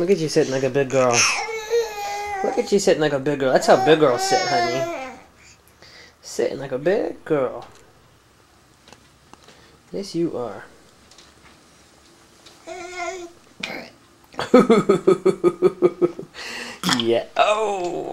Look at you sitting like a big girl. Look at you sitting like a big girl. That's how big girls sit, honey. Sitting like a big girl. Yes, you are. Yeah. Oh!